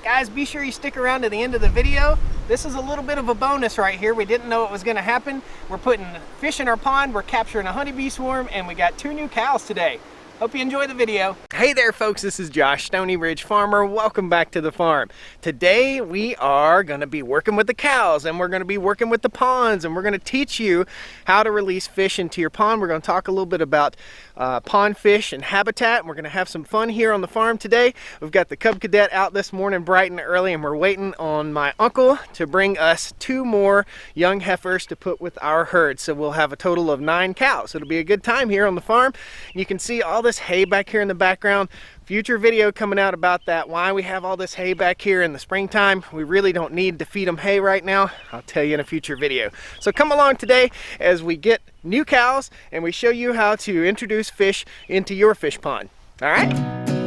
Guys, be sure you stick around to the end of the video. This is a little bit of a bonus right here. We didn't know it was gonna happen. We're putting fish in our pond, we're capturing a honeybee swarm, and we got 2 new cows today. Hope you enjoy the video. Hey there folks, this is Josh, Stoney Ridge Farmer. Welcome back to the farm. Today we are gonna be working with the cows, and we're gonna be working with the ponds, and we're gonna teach you how to release fish into your pond. We're gonna talk a little bit about pond fish and habitat, and we're gonna have some fun here on the farm today. We've got the Cub Cadet out this morning bright and early, and we're waiting on my uncle to bring us 2 more young heifers to put with our herd. So we'll have a total of 9 cows. It'll be a good time here on the farm. You can see all this hay back here in the background. Future video coming out about that, why we have all this hay back here in the springtime. We really don't need to feed them hay right now. I'll tell you in a future video. So come along today as we get new cows and we show you how to introduce fish into your fish pond. All right?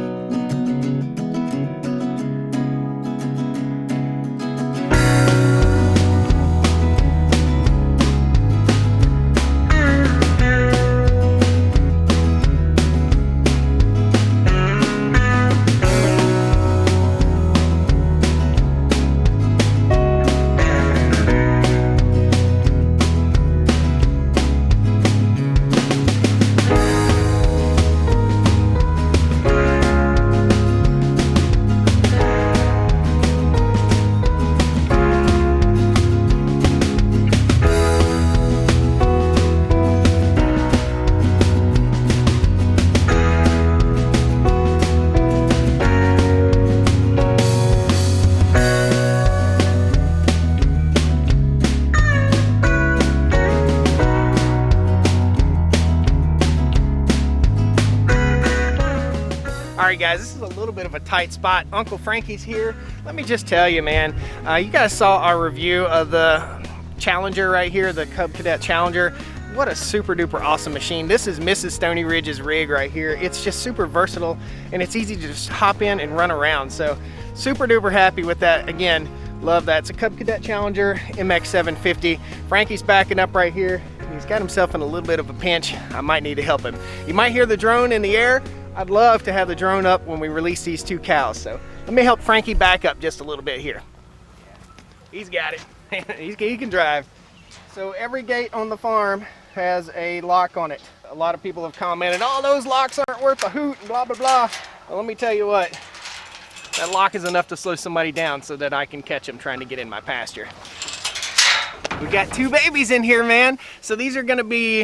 Alright guys, this is a little bit of a tight spot. Uncle Frankie's here. Let me just tell you, man, you guys saw our review of the Challenger right here, the Cub Cadet Challenger. What a super duper awesome machine. This is Mrs. Stoney Ridge's rig right here. It's just super versatile and it's easy to just hop in and run around. So super duper happy with that. Again, love that. It's a Cub Cadet Challenger MX 750. Frankie's backing up right here. He's got himself in a little bit of a pinch. I might need to help him. You might hear the drone in the air. I'd love to have the drone up when we release these 2 cows. So let me help Frankie back up just a little bit here. He's got it. He can drive. So every gate on the farm has a lock on it. A lot of people have commented, oh, those locks aren't worth a hoot and blah, blah, blah. Well, let me tell you what, that lock is enough to slow somebody down so that I can catch them trying to get in my pasture. We got 2 babies in here, man. So these are gonna be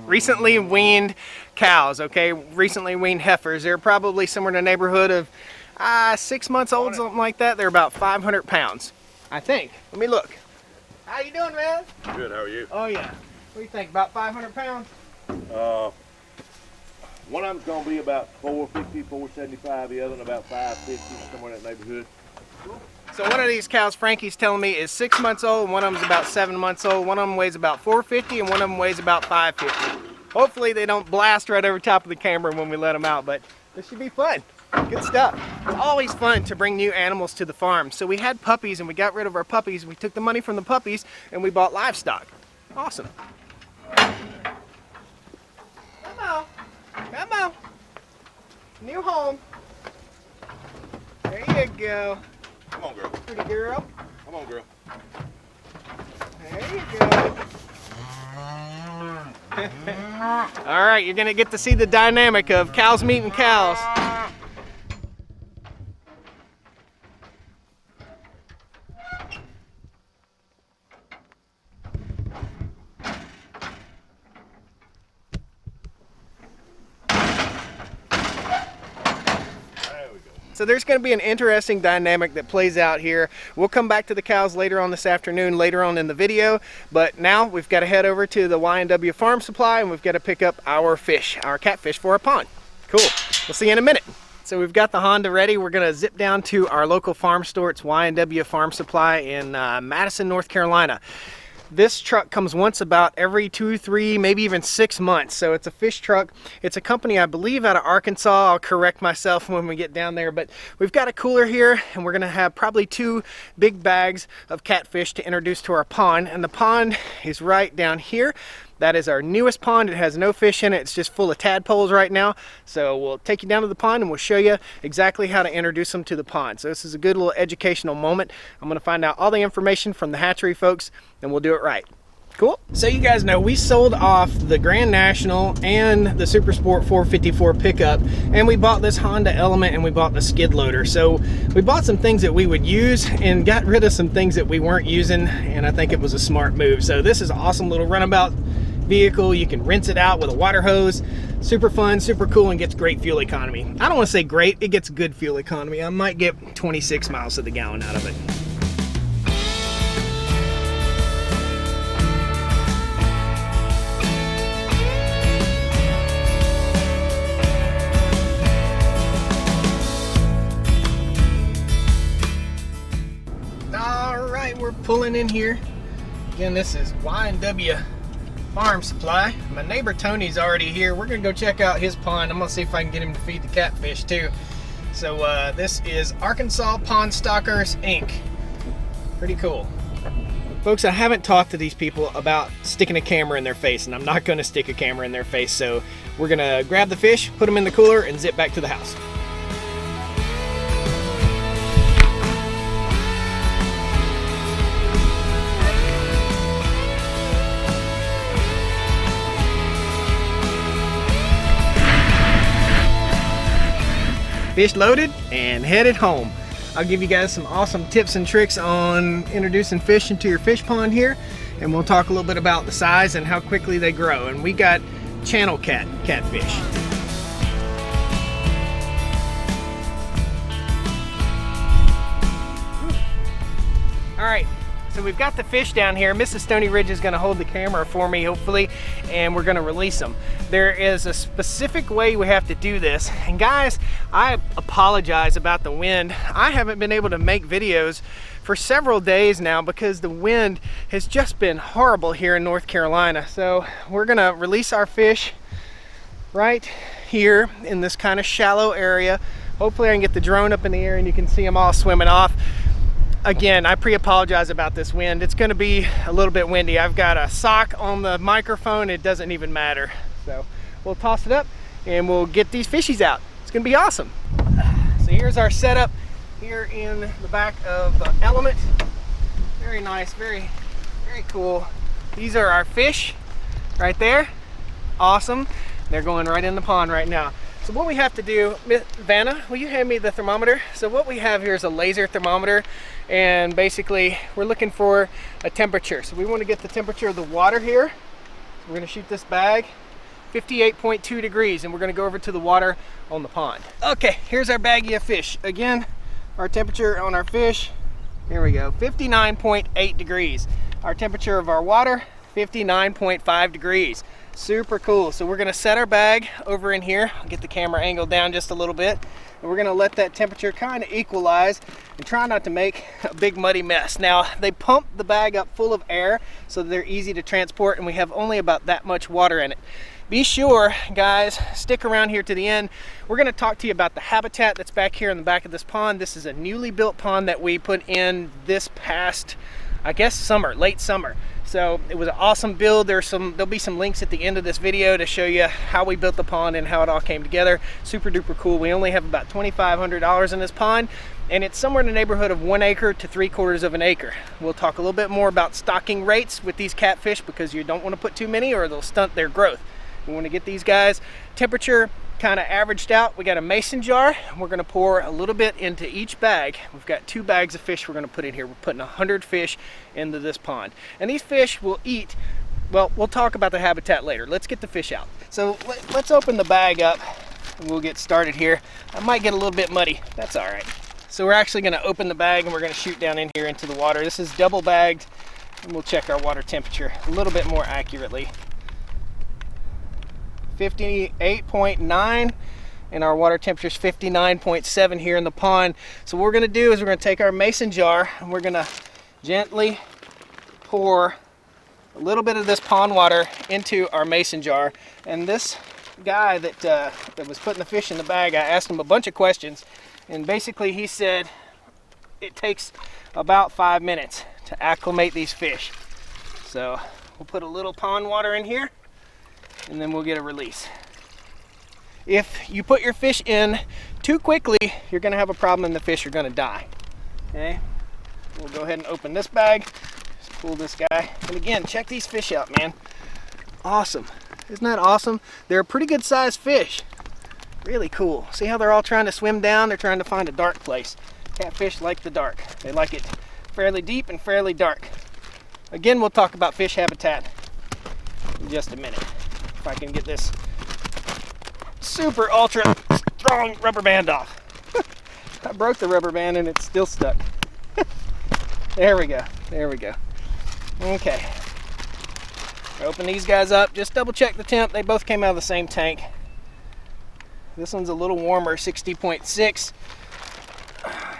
recently weaned cows, okay? Recently weaned heifers. They're probably somewhere in the neighborhood of 6 months old, something like that. They're about 500 pounds, I think. Let me look. How you doing, man? Good, how are you? Oh yeah. What do you think, about 500 pounds? One of them's gonna be about 450, 475, the other one about 550, somewhere in that neighborhood. Cool. So one of these cows, Frankie's telling me, is 6 months old, and one of them's about 7 months old. One of them weighs about 450, and one of them weighs about 550. Hopefully they don't blast right over top of the camera when we let them out, but this should be fun. Good stuff. It's always fun to bring new animals to the farm. So we had puppies, and we got rid of our puppies. We took the money from the puppies, and we bought livestock. Awesome. Come on. Come on. New home. There you go. Come on, girl. Pretty girl. Come on, girl. There you go. All right, you're gonna get to see the dynamic of cows meeting cows. So there's going to be an interesting dynamic that plays out here. We'll come back to the cows later on this afternoon, later on in the video, but now we've got to head over to the Y&W Farm Supply and we've got to pick up our fish, our catfish for our pond. Cool. We'll see you in a minute. So we've got the Honda ready. We're going to zip down to our local farm store. It's Y&W Farm Supply in Madison, North Carolina. This truck comes once about every 2, 3, maybe even 6 months. So it's a fish truck. It's a company, I believe, out of Arkansas. I'll correct myself when we get down there. But we've got a cooler here, and we're going to have probably 2 big bags of catfish to introduce to our pond. And the pond is right down here. That is our newest pond. It has no fish in it. It's just full of tadpoles right now. So we'll take you down to the pond and we'll show you exactly how to introduce them to the pond. So this is a good little educational moment. I'm gonna find out all the information from the hatchery folks and we'll do it right. Cool. So you guys know we sold off the Grand National and the Super Sport 454 pickup, and we bought this Honda Element and we bought the skid loader. So we bought some things that we would use and got rid of some things that we weren't using, and I think it was a smart move. So this is an awesome little runabout vehicle. You can rinse it out with a water hose. Super fun, super cool, and gets great fuel economy. I don't want to say great, it gets good fuel economy. I might get 26 miles to the gallon out of it. We're pulling in here. Again, this is Y&W Farm Supply. My neighbor Tony's already here. We're gonna go check out his pond. I'm gonna see if I can get him to feed the catfish too. So this is Arkansas Pond Stockers Inc. Pretty cool. Folks, I haven't talked to these people about sticking a camera in their face, and I'm not gonna stick a camera in their face. So we're gonna grab the fish, put them in the cooler, and zip back to the house. Fish loaded and headed home. I'll give you guys some awesome tips and tricks on introducing fish into your fish pond here, and we'll talk a little bit about the size and how quickly they grow. And we got channel catfish. All right, so we've got the fish down here. Mrs. Stoney Ridge is gonna hold the camera for me, hopefully, and we're gonna release them. There is a specific way we have to do this. And guys, I apologize about the wind. I haven't been able to make videos for several days now because the wind has just been horrible here in North Carolina. So we're gonna release our fish right here in this kind of shallow area. Hopefully I can get the drone up in the air and you can see them all swimming off. Again, I pre-apologize about this wind. It's gonna be a little bit windy. I've got a sock on the microphone. It doesn't even matter. So we'll toss it up and we'll get these fishies out. It's gonna be awesome. So here's our setup here in the back of the Element. Very nice, very cool. These are our fish right there. Awesome. They're going right in the pond right now. So what we have to do, Vanna, will you hand me the thermometer? So what we have here is a laser thermometer, and basically we're looking for a temperature. So we want to get the temperature of the water here. So we're going to shoot this bag, 58.2 degrees, and we're going to go over to the water on the pond. Okay, here's our baggie of fish. Again, our temperature on our fish, here we go, 59.8 degrees. Our temperature of our water, 59.5 degrees. Super cool. So we're gonna set our bag over in here. I'll get the camera angled down just a little bit, and we're gonna let that temperature kind of equalize and try not to make a big muddy mess. Now, they pump the bag up full of air so they're easy to transport, and we have only about that much water in it. Be sure, guys, stick around here to the end. We're gonna talk to you about the habitat that's back here in the back of this pond. This is a newly built pond that we put in this past, I guess, summer, late summer. So it was an awesome build. There'll be some links at the end of this video to show you how we built the pond and how it all came together. Super duper cool. We only have about $2,500 in this pond, and it's somewhere in the neighborhood of 1 acre to 3/4 of an acre. We'll talk a little bit more about stocking rates with these catfish because you don't want to put too many or they'll stunt their growth. We want to get these guys temperature kind of averaged out. We got a mason jar. We're going to pour a little bit into each bag. We've got 2 bags of fish we're going to put in here. We're putting 100 fish into this pond, and these fish will eat. Well, we'll talk about the habitat later. Let's get the fish out. So let's open the bag up and we'll get started here. I might get a little bit muddy. That's all right. So we're actually going to open the bag and we're going to shoot down in here into the water. This is double bagged, and we'll check our water temperature a little bit more accurately. 58.9, and our water temperature is 59.7 here in the pond. So what we're going to do is we're going to take our mason jar and we're going to gently pour a little bit of this pond water into our mason jar. And this guy that was putting the fish in the bag, I asked him a bunch of questions, and basically he said it takes about 5 minutes to acclimate these fish. So We'll put a little pond water in here, and then we'll get a release. If you put your fish in too quickly, you're going to have a problem and the fish are going to die. Okay, we'll go ahead and open this bag. Just pull this guy. And again, check these fish out, man. Awesome. Isn't that awesome? They're a pretty good sized fish. Really cool. See how they're all trying to swim down? They're trying to find a dark place. Catfish like the dark. They like it fairly deep and fairly dark. Again, we'll talk about fish habitat in just a minute. If I can get this super ultra strong rubber band off. I broke the rubber band and it's still stuck. There we go. There we go. Okay. Open these guys up. Just double check the temp. They both came out of the same tank. This one's a little warmer, 60.6.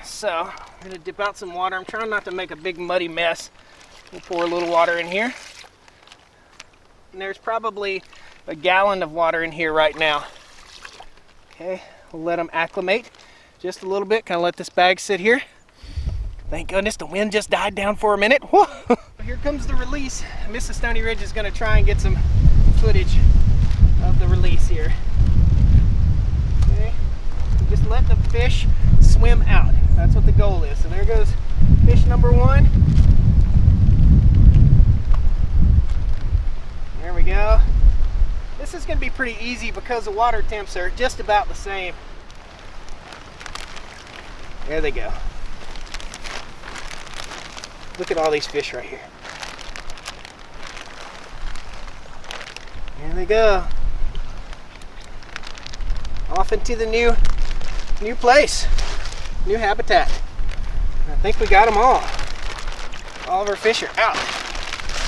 So I'm going to dip out some water. I'm trying not to make a big muddy mess. We'll pour a little water in here. And there's probably a gallon of water in here right now. Okay, we'll let them acclimate just a little bit. Kind of let this bag sit here. Thank goodness the wind just died down for a minute. Whoa. Here comes the release. Mrs. Stoney Ridge is going to try and get some footage of the release here. Okay, just let the fish swim out. That's what the goal is. So there goes fish number one. There we go. This is going to be pretty easy because the water temps are just about the same. There they go. Look at all these fish right here. There they go. Off into the new place, new habitat. I think we got them all. All of our fish are out.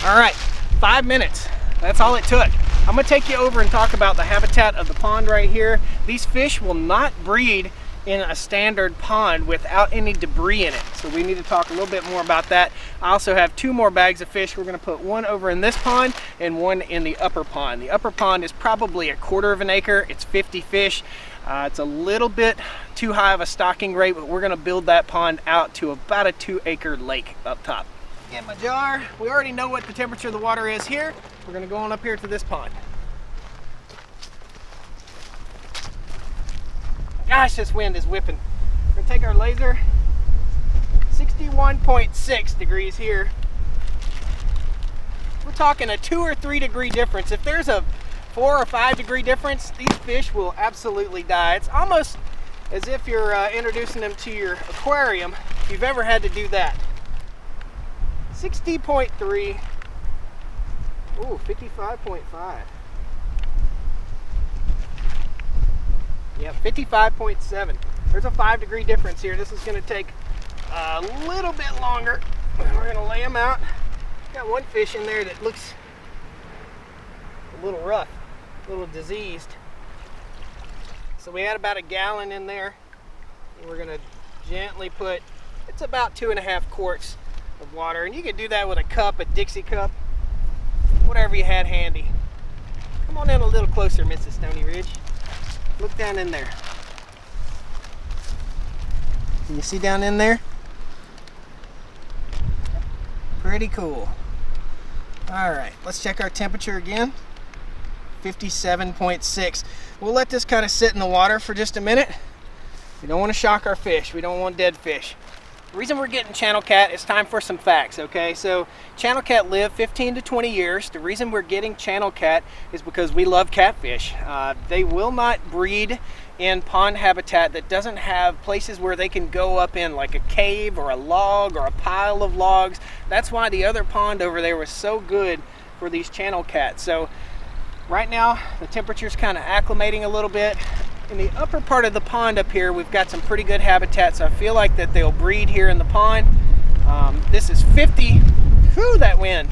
All right, 5 minutes. That's all it took. I'm gonna take you over and talk about the habitat of the pond right here. These fish will not breed in a standard pond without any debris in it. So we need to talk a little bit more about that. I also have 2 more bags of fish. We're gonna put one over in this pond and one in the upper pond. The upper pond is probably 1/4 of an acre. It's 50 fish. It's a little bit too high of a stocking rate, but we're gonna build that pond out to about a 2-acre lake up top. Get my jar. We already know what the temperature of the water is here. We're gonna go on up here to this pond. Gosh, this wind is whipping. We're gonna take our laser, 61.6 degrees here. We're talking a 2 or 3 degree difference. If there's a 4 or 5 degree difference, these fish will absolutely die. It's almost as if you're introducing them to your aquarium, if you've ever had to do that. 60.3, ooh, 55.5. Yep, 55.7. There's a 5 degree difference here. This is going to take a little bit longer. We're going to lay them out. Got one fish in there that looks a little rough, a little diseased. So we had about a gallon in there. And we're going to gently put, it's about 2.5 quarts of water. And you could do that with a cup, a Dixie cup, whatever you had handy. Come on in a little closer, Mrs. Stoney Ridge. Look down in there. Can you see down in there? Pretty cool. All right, let's check our temperature again. 57.6. We'll let this kind of sit in the water for just a minute. We don't want to shock our fish. We don't want dead fish. The reason we're getting channel cat, it's time for some facts, okay? So channel cat live 15 to 20 years. The reason we're getting channel cat is because we love catfish. They will not breed in pond habitat that doesn't have places where they can go up in, like a cave or a log or a pile of logs. That's why the other pond over there was so good for these channel cats. So right now the temperature's kind of acclimating a little bit. In the upper part of the pond up here, we've got some pretty good habitat, so I feel like that they'll breed here in the pond. This is 50, whew, that wind.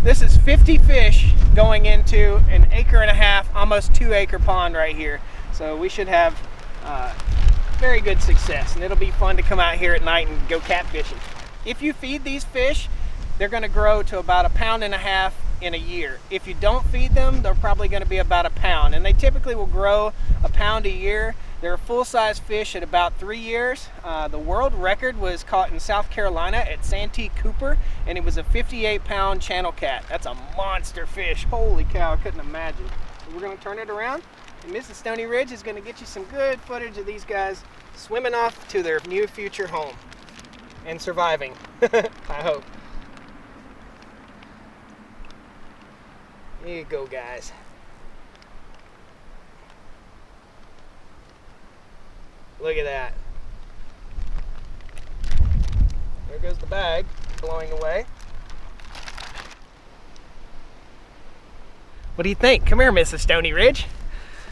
This is 50 fish going into an 1.5 acre, almost 2-acre pond right here. So we should have very good success, and it'll be fun to come out here at night and go catfishing. If you feed these fish, they're gonna grow to about 1.5 pounds in a year. If you don't feed them, they're probably going to be about a pound, and they typically will grow a pound a year. They're full-size fish at about 3 years. The world record was caught in South Carolina at Santee Cooper, and it was a 58-pound channel cat. That's a monster fish. Holy cow, I couldn't imagine. We're going to turn it around, and Mrs. Stoney Ridge is going to get you some good footage of these guys swimming off to their new future home and surviving. I hope. Here you go, guys. Look at that. There goes the bag blowing away. What do you think? Come here, Mrs. Stoney Ridge.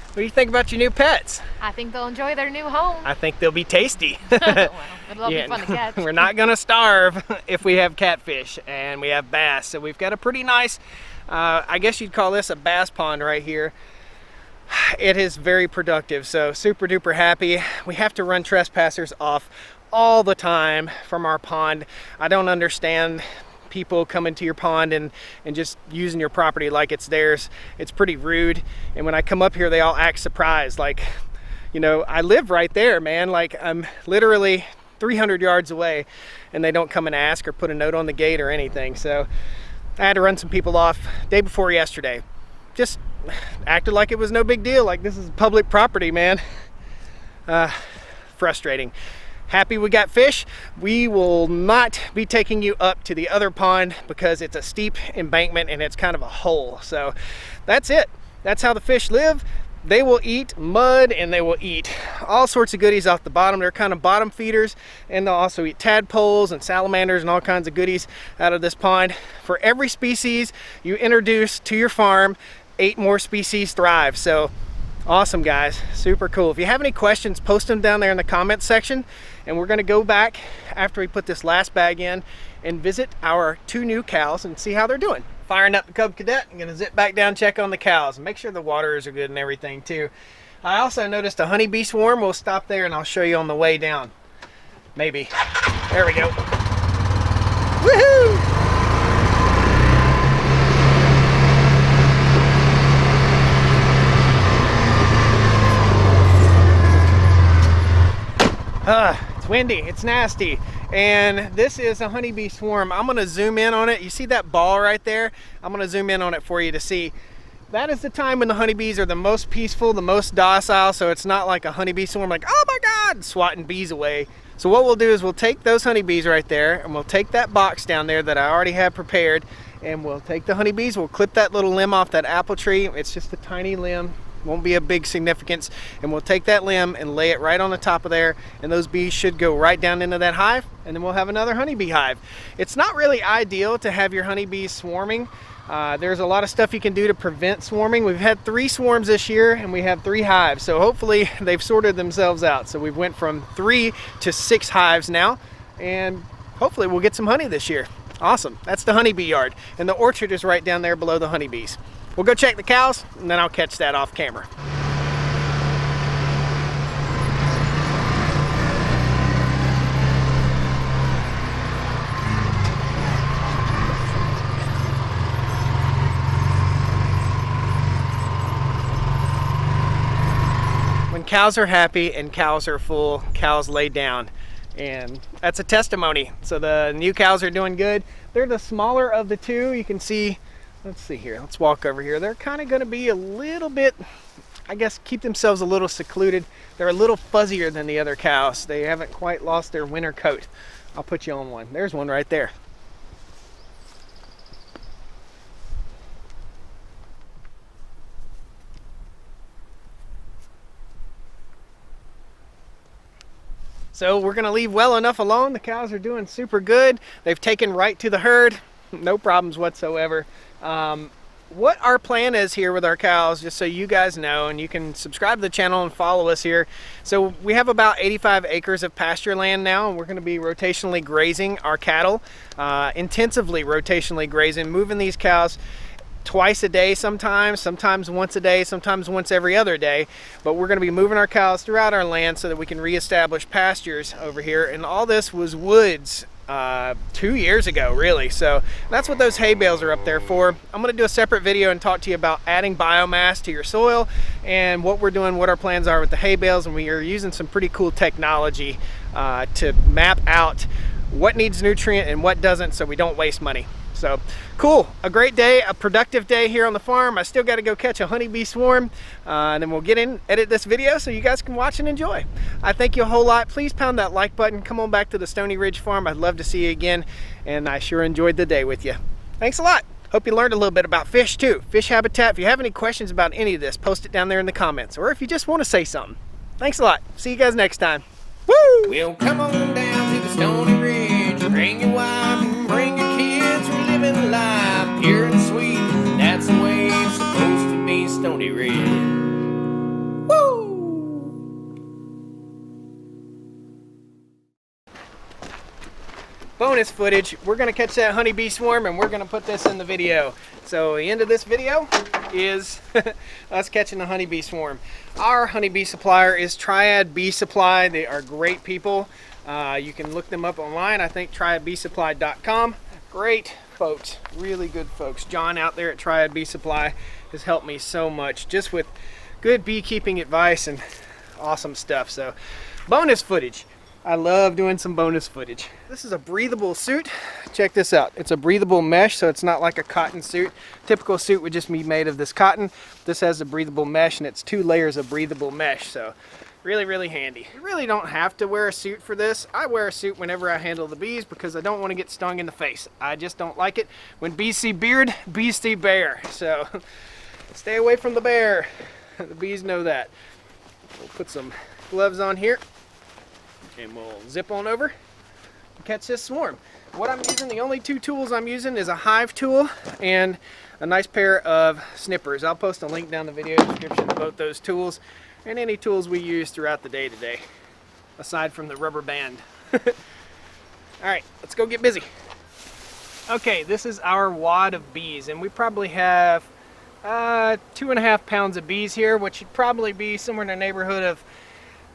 What do you think about your new pets? I think they'll enjoy their new home. I think they'll be tasty. Well, it'll be fun to catch. We're not gonna starve if we have catfish and we have bass. So we've got a pretty nice, I guess you'd call this a bass pond right here. It is very productive, so super duper happy. We have to run trespassers off all the time from our pond. I don't understand people coming to your pond and just using your property like it's theirs. It's pretty rude, and when I come up here they all act surprised, like, you know, I live right there, man. Like, I'm literally 300 yards away and they don't come and ask or put a note on the gate or anything. So I had to run some people off day before yesterday. Just acted like it was no big deal, like this is public property, man. Frustrating. Happy we got fish. We will not be taking you up to the other pond because it's a steep embankment and it's kind of a hole. So that's it. That's how the fish live. They will eat mud and they will eat all sorts of goodies off the bottom. They're kind of bottom feeders, and they'll also eat tadpoles and salamanders and all kinds of goodies out of this pond. For every species you introduce to your farm, 8 more species thrive. So awesome, guys, super cool. If you have any questions, post them down there in the comments section, and we're going to go back after we put this last bag in and visit our 2 new cows and see how they're doing. Firing up the Cub Cadet. I'm going to zip back down, check on the cows, and make sure the waters are good and everything too. I also noticed a honeybee swarm. We'll stop there and I'll show you on the way down. Maybe. There we go. Woohoo! It's windy, it's nasty, and this is a honeybee swarm. I'm gonna zoom in on it. You see that ball right there? I'm gonna zoom in on it for you to see. That is the time when the honeybees are the most peaceful, the most docile, so it's not like a honeybee swarm like, oh my God, swatting bees away. So what we'll do is we'll take those honeybees right there, and we'll take that box down there that I already have prepared, and we'll take the honeybees, we'll clip that little limb off that apple tree. It's just a tiny limb. Won't be a big significance, and we'll take that limb and lay it right on the top of there, and those bees should go right down into that hive, and then we'll have another honeybee hive. It's not really ideal to have your honeybees swarming. There's a lot of stuff you can do to prevent swarming. We've had 3 swarms this year and we have 3 hives, so hopefully they've sorted themselves out. So we've went from 3 to 6 hives now, and hopefully we'll get some honey this year. Awesome. That's the honeybee yard, and the orchard is right down there below the honeybees. We'll go check the cows, and then I'll catch that off camera. When cows are happy and cows are full, cows lay down. And that's a testimony. So the new cows are doing good. They're the smaller of the 2. You can see, let's see here, let's walk over here. They're kind of going to be a little bit, I guess, keep themselves a little secluded. They're a little fuzzier than the other cows. They haven't quite lost their winter coat. I'll put you on one. There's one right there. So we're gonna leave well enough alone. The cows are doing super good. They've taken right to the herd. No problems whatsoever. What our plan is here with our cows, just so you guys know, and you can subscribe to the channel and follow us here. So we have about 85 acres of pasture land now, and we're gonna be rotationally grazing our cattle, intensively rotationally grazing, moving these cows twice a day sometimes once a day, sometimes once every other day. But we're going to be moving our cows throughout our land so that we can reestablish pastures over here. And all this was woods 2 years ago, really. So that's what those hay bales are up there for. I'm gonna do a separate video and talk to you about adding biomass to your soil and what we're doing, what our plans are with the hay bales, and we are using some pretty cool technology to map out what needs nutrient and what doesn't, so we don't waste money. So cool, a great day, a productive day here on the farm. I still got to go catch a honeybee swarm, and then we'll get in, edit this video so you guys can watch and enjoy. I thank you a whole lot. Please pound that like button. Come on back to the Stoney Ridge farm. I'd love to see you again, and I sure enjoyed the day with you. Thanks a lot. Hope you learned a little bit about fish too, fish habitat. If you have any questions about any of this, post it down there in the comments, or if you just want to say something. Thanks a lot. See you guys next time. Woo! Well, come on down to the Stoney Ridge. Bring your wife and bring your kids. We're living life pure and sweet. That's the way it's supposed to be, Stoney Ridge. Bonus footage, we're gonna catch that honeybee swarm and we're gonna put this in the video. So the end of this video is us catching a honeybee swarm. Our honeybee supplier is Triad Bee Supply. They are great people. You can look them up online. I think triadbeesupply.com. Great folks, really good folks. John out there at Triad Bee Supply has helped me so much just with good beekeeping advice and awesome stuff. So bonus footage. I love doing some bonus footage. This is a breathable suit. Check this out. It's a breathable mesh, so it's not like a cotton suit. Typical suit would just be made of this cotton. This has a breathable mesh, and it's 2 layers of breathable mesh, so really, really handy. You really don't have to wear a suit for this. I wear a suit whenever I handle the bees because I don't want to get stung in the face. I just don't like it. When bees see beard, bees see bear. So stay away from the bear. The bees know that. We'll put some gloves on here. And we'll zip on over and catch this swarm. What I'm using, the only 2 tools I'm using is a hive tool and a nice pair of snippers. I'll post a link down the video description to both those tools and any tools we use throughout the day today, aside from the rubber band. All right, let's go get busy. Okay, this is our wad of bees, and we probably have 2.5 pounds of bees here, which should probably be somewhere in the neighborhood of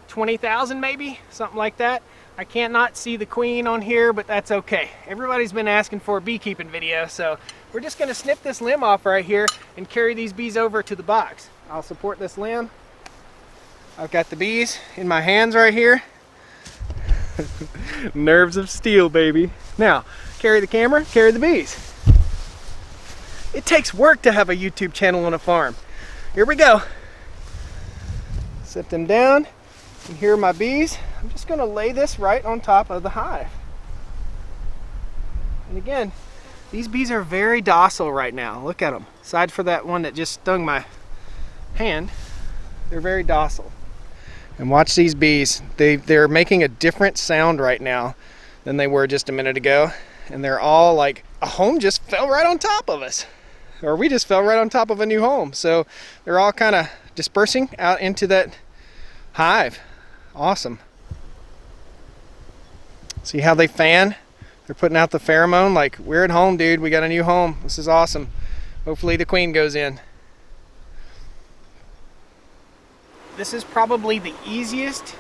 20,000 maybe, something like that. I can't not see the queen on here, but that's okay. Everybody's been asking for a beekeeping video, so we're just gonna snip this limb off right here and carry these bees over to the box. I'll support this limb. I've got the bees in my hands right here. Nerves of steel, baby. Now, carry the camera, carry the bees. It takes work to have a YouTube channel on a farm. Here we go. Set them down. And here are my bees. I'm just going to lay this right on top of the hive. And again, these bees are very docile right now. Look at them. Aside for that one that just stung my hand, they're very docile. And watch these bees. They're making a different sound right now than they were just a minute ago. And they're all like, a home just fell right on top of us. Or we just fell right on top of a new home. So they're all kind of dispersing out into that hive. Awesome. See how they fan? They're putting out the pheromone like, we're at home, dude. We got a new home. This is awesome. Hopefully the queen goes in. This is probably the easiest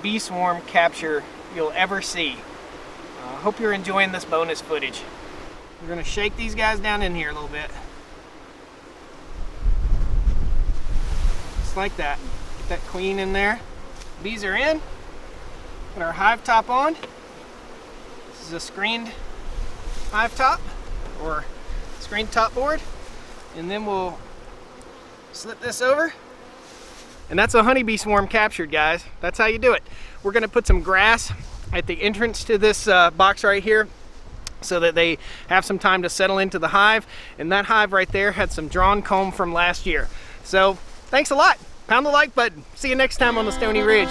bee swarm capture you'll ever see. Hope you're enjoying this bonus footage. We're gonna shake these guys down in here a little bit. Just like that. Get that queen in there. Bees are in. Put our hive top on. This is a screened hive top or screened top board. And then we'll slip this over. And that's a honeybee swarm captured, guys. That's how you do it. We're gonna put some grass at the entrance to this box right here so that they have some time to settle into the hive. And that hive right there had some drawn comb from last year. So thanks a lot. Pound the like button. See you next time on the Stoney Ridge.